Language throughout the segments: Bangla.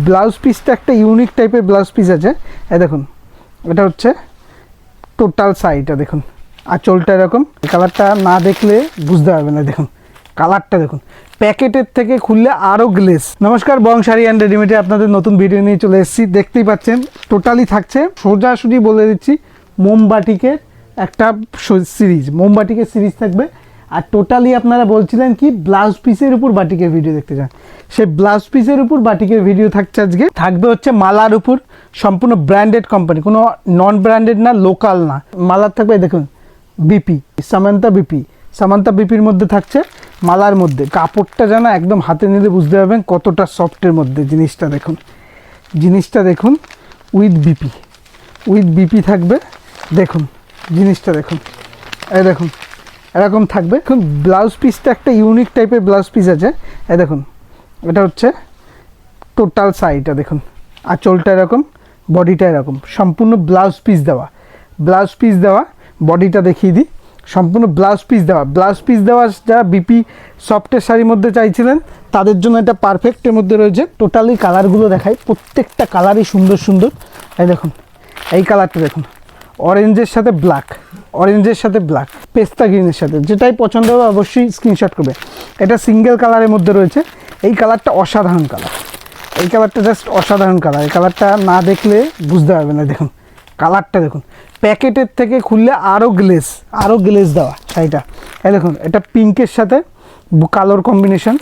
ব্লাউজ পিসটা একটা ইউনিক টাইপের ব্লাউজ পিস আছে। এই দেখুন, এটা হচ্ছে টোটাল শাড়িটা। দেখুন আঁচলটা এরকম, কালারটা না দেখলে বুঝতে পারবে না। দেখুন কালারটা দেখুন, প্যাকেটের থেকে খুললে আরও গ্লেস। নমস্কার, বং শাড়ি অ্যান্ড রেডিমেডে আপনাদের নতুন ভিডিও নিয়ে চলে এসেছি। দেখতেই পাচ্ছেন টোটালি থাকছে, সোজাসুজি বলে দিচ্ছি, মোমবাটিকের একটা সিরিজ, মোমবাটিকের সিরিজ থাকবে। আর টোটালি আপনারা বলছিলেন কি ব্লাউজ পিসের উপর বাটিকের ভিডিও দেখতে চান, সেই ব্লাউজ পিসের উপর বাটিকের ভিডিও থাকছে আজকে। থাকবে হচ্ছে মালার উপর, সম্পূর্ণ ব্র্যান্ডেড কোম্পানি, কোনো নন ব্র্যান্ডেড না, লোকাল না। মালার থাকবে দেখুন বিপি, সামান্তা বিপির মধ্যে থাকছে, মালার মধ্যে। কাপড়টা যেন একদম হাতে নিলে বুঝতে পারবেন কতটা সফটের মধ্যে। জিনিসটা দেখুন উইথ বিপি থাকবে। দেখুন জিনিসটা দেখুন, এই দেখুন এরকম থাকবে। এখন ব্লাউজ পিসটা একটা ইউনিক টাইপের ব্লাউজ পিস আছে। এই দেখুন, এটা হচ্ছে টোটাল শাড়িটা। দেখুন আঁচলটা এরকম, বডিটা এরকম, সম্পূর্ণ ব্লাউজ পিস দেওয়া। বডিটা দেখিয়ে দিই, সম্পূর্ণ ব্লাউজ পিস দেওয়া। যারা বিপি সফটের শাড়ির মধ্যে চাইছিলেন তাদের জন্য এটা পারফেক্টের মধ্যে রয়েছে। টোটালি কালারগুলো দেখাই, প্রত্যেকটা কালারই সুন্দর সুন্দর। এই দেখুন এই কালারটা দেখুন, অরেঞ্জের সাথে ব্ল্যাক, পেস্তা গ্রিনের সাথে, যেটাই পছন্দ হবে অবশ্যই স্ক্রিনশট করবে। এটা সিঙ্গেল কালারের মধ্যে রয়েছে। এই কালারটা অসাধারণ কালার, এই কালারটা জাস্ট অসাধারণ কালার। এই কালারটা না দেখলে বুঝতে পারবে না। দেখুন কালারটা দেখুন, প্যাকেটের থেকে খুললে আরও গ্লেস দেওয়া শাড়িটা। এই দেখুন, এটা পিঙ্কের সাথে কালোর কম্বিনেশন,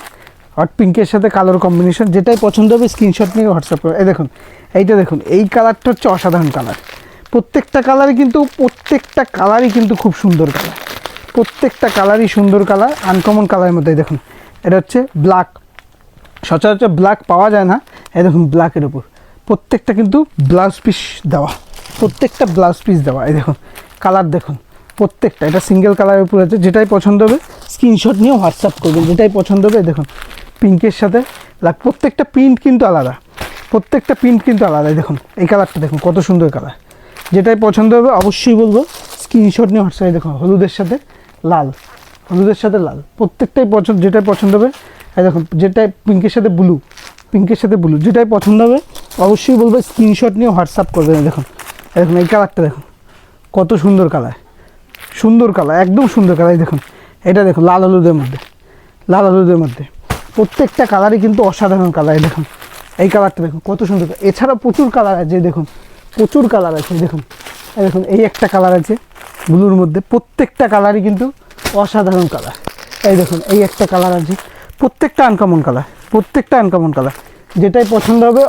কালোর কম্বিনেশন, যেটাই পছন্দ হবে স্ক্রিনশট নিয়ে হোয়াটসঅ্যাপ করে। এই দেখুন এইটা দেখুন, এই কালারটা হচ্ছে অসাধারণ কালার। প্রত্যেকটা কালারই কিন্তু খুব সুন্দর কালার, প্রত্যেকটা কালারই সুন্দর কালার, আনকমন কালারের মধ্যে। দেখুন এটা হচ্ছে ব্ল্যাক, সচরাচর ব্ল্যাক পাওয়া যায় না। এই দেখুন ব্ল্যাকের উপর প্রত্যেকটা কিন্তু ব্লাউজ পিস দেওয়া, এই দেখুন কালার দেখুন প্রত্যেকটা। এটা সিঙ্গেল কালারের উপর আছে, যেটাই পছন্দ হবে স্ক্রিনশট নিয়ে হোয়াটসঅ্যাপ করবেন, যেটাই পছন্দ হবে। দেখুন পিঙ্কের সাথে ব্ল্যাক, প্রত্যেকটা প্রিন্ট কিন্তু আলাদা। দেখুন এই কালারটা দেখুন কত সুন্দর কালার, যেটাই পছন্দ হবে অবশ্যই বলবো স্ক্রিনশট নিয়ে হোয়াটসঅ্যাপে। দেখুন হলুদের সাথে লাল, প্রত্যেকটাই যেটাই পছন্দ হবে। এই দেখুন যেটাই পিঙ্কের সাথে ব্লু, যেটাই পছন্দ হবে অবশ্যই বলবো স্ক্রিনশট নিয়ে হোয়াটসঅ্যাপ করবেন। দেখুন এই কালারটা দেখুন কত সুন্দর কালার, একদম সুন্দর কালার। দেখুন এটা দেখুন লাল হলুদের মধ্যে, প্রত্যেকটা কালারই কিন্তু অসাধারণ কালার। দেখুন এই কালারটা দেখুন কত সুন্দর। এছাড়া প্রচুর কালার আছে, দেখুন প্রচুর কালার আছে। দেখুন এই একটা কালার আছে ব্লুর মধ্যে, প্রত্যেকটা কালারই কিন্তু অসাধারণ কালার। এই দেখুন এই একটা কালার আছে, প্রত্যেকটা আনকমন কালার, যেটাই পছন্দ হবে